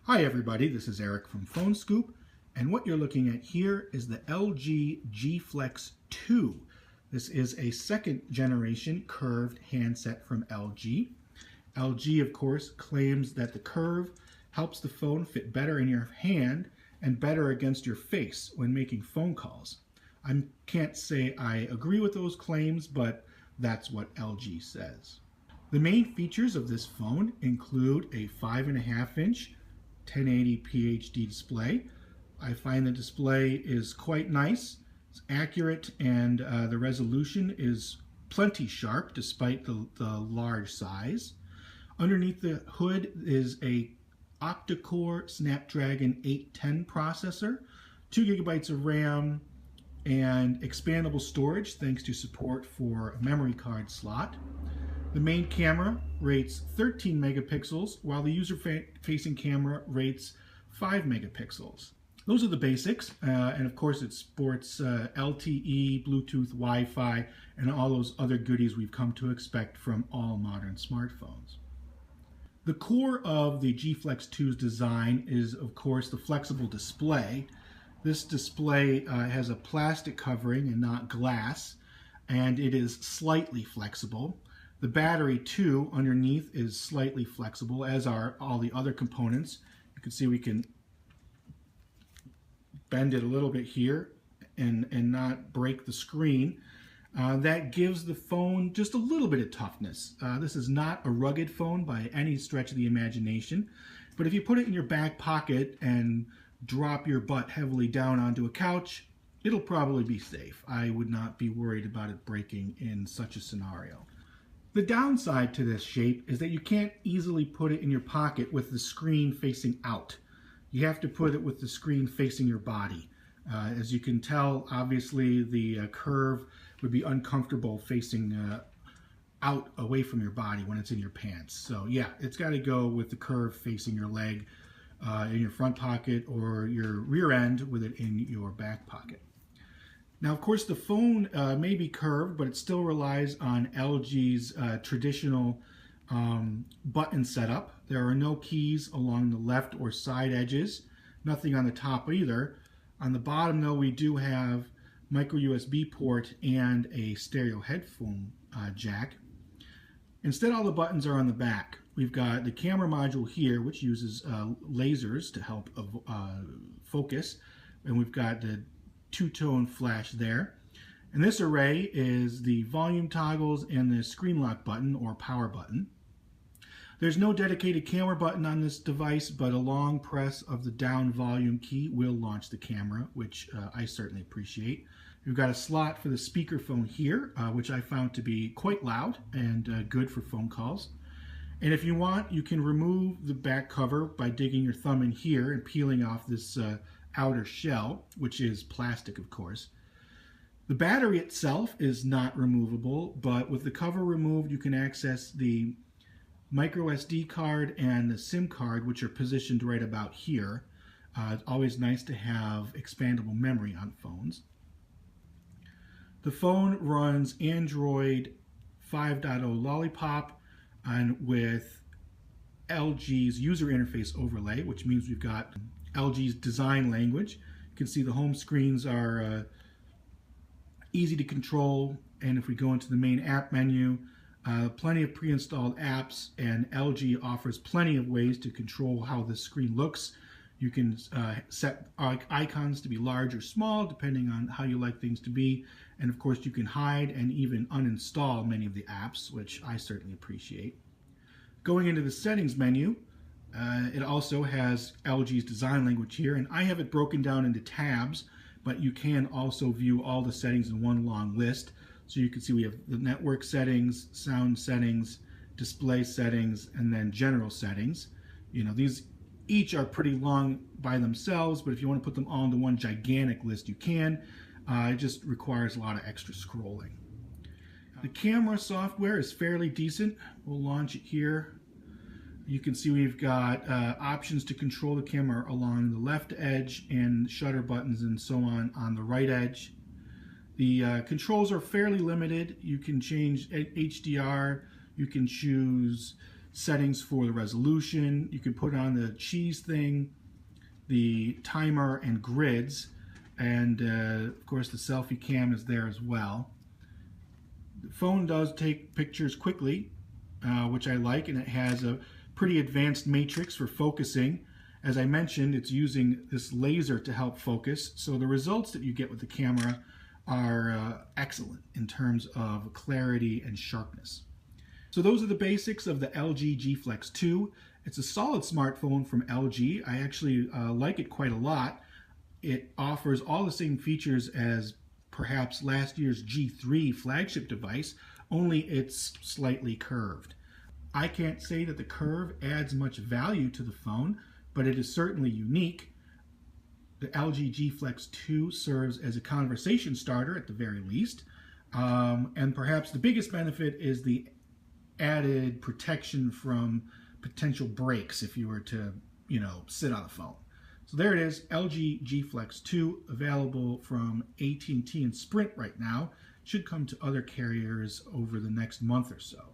Hi everybody, this is Eric from Phone Scoop, and what you're looking at here is the LG G Flex 2. This is a second generation curved handset from LG. LG, of course, claims that the curve helps the phone fit better in your hand and better against your face when making phone calls. I can't say I agree with those claims, but that's what LG says. The main features of this phone include a 5.5-inch 1080p HD display. I find the display is quite nice, it's accurate, and the resolution is plenty sharp despite the large size. Underneath the hood is a octa-core Snapdragon 810 processor, 2 gigabytes of RAM, and expandable storage thanks to support for a memory card slot. The main camera rates 13 megapixels, while the user-facing camera rates 5 megapixels. Those are the basics, and of course it sports LTE, Bluetooth, Wi-Fi, and all those other goodies we've come to expect from all modern smartphones. The core of the G Flex 2's design is, of course, the flexible display. This display has a plastic covering and not glass, and it is slightly flexible. The battery, too, underneath is slightly flexible, as are all the other components. You can see we can bend it a little bit here and not break the screen. That gives the phone just a little bit of toughness. This is not a rugged phone by any stretch of the imagination, but if you put it in your back pocket and drop your butt heavily down onto a couch, it'll probably be safe. I would not be worried about it breaking in such a scenario. The downside to this shape is that you can't easily put it in your pocket with the screen facing out. You have to put it with the screen facing your body. As you can tell, obviously the curve would be uncomfortable facing out away from your body when it's in your pants. So yeah, it's got to go with the curve facing your leg in your front pocket, or your rear end with it in your back pocket. Now, of course, the phone may be curved, but it still relies on LG's traditional button setup. There are no keys along the left or side edges, nothing on the top either. On the bottom, though, we do have micro USB port and a stereo headphone jack. Instead, all the buttons are on the back. We've got the camera module here, which uses lasers to help focus, and we've got the two-tone flash there. And this array is the volume toggles and the screen lock button or power button. There's no dedicated camera button on this device, but a long press of the down volume key will launch the camera, which I certainly appreciate. We've got a slot for the speakerphone here, which I found to be quite loud and good for phone calls. And if you want, you can remove the back cover by digging your thumb in here and peeling off this outer shell, which is plastic, of course. The battery itself is not removable, but with the cover removed, you can access the micro SD card and the SIM card, which are positioned right about here. It's always nice to have expandable memory on phones. The phone runs Android 5.0 Lollipop and with LG's user interface overlay, which means we've got LG's design language. You can see the home screens are easy to control, and if we go into the main app menu, plenty of pre-installed apps, and LG offers plenty of ways to control how the screen looks. You can set icons to be large or small depending on how you like things to be, and of course you can hide and even uninstall many of the apps, which I certainly appreciate. Going into the settings menu, it also has LG's design language here, and I have it broken down into tabs, but you can also view all the settings in one long list. So you can see we have the network settings, sound settings, display settings, and then general settings. You know, these each are pretty long by themselves, but if you want to put them all into one gigantic list, you can. It just requires a lot of extra scrolling. The camera software is fairly decent. We'll launch it here. You can see we've got options to control the camera along the left edge and shutter buttons and so on the right edge. The controls are fairly limited. You can change HDR, you can choose settings for the resolution. You can put on the cheese thing, the timer and grids, and of course the selfie cam is there as well. The phone does take pictures quickly, which I like, and it has a pretty advanced matrix for focusing. As I mentioned, it's using this laser to help focus, so the results that you get with the camera are excellent in terms of clarity and sharpness. So those are the basics of the LG G Flex 2. It's a solid smartphone from LG. I actually like it quite a lot. It offers all the same features as perhaps last year's G3 flagship device, only it's slightly curved. I can't say that the curve adds much value to the phone, but it is certainly unique. The LG G Flex 2 serves as a conversation starter at the very least, and perhaps the biggest benefit is the added protection from potential breaks if you were to, sit on the phone. So there it is, LG G Flex 2, available from AT&T and Sprint right now. Should come to other carriers over the next month or so.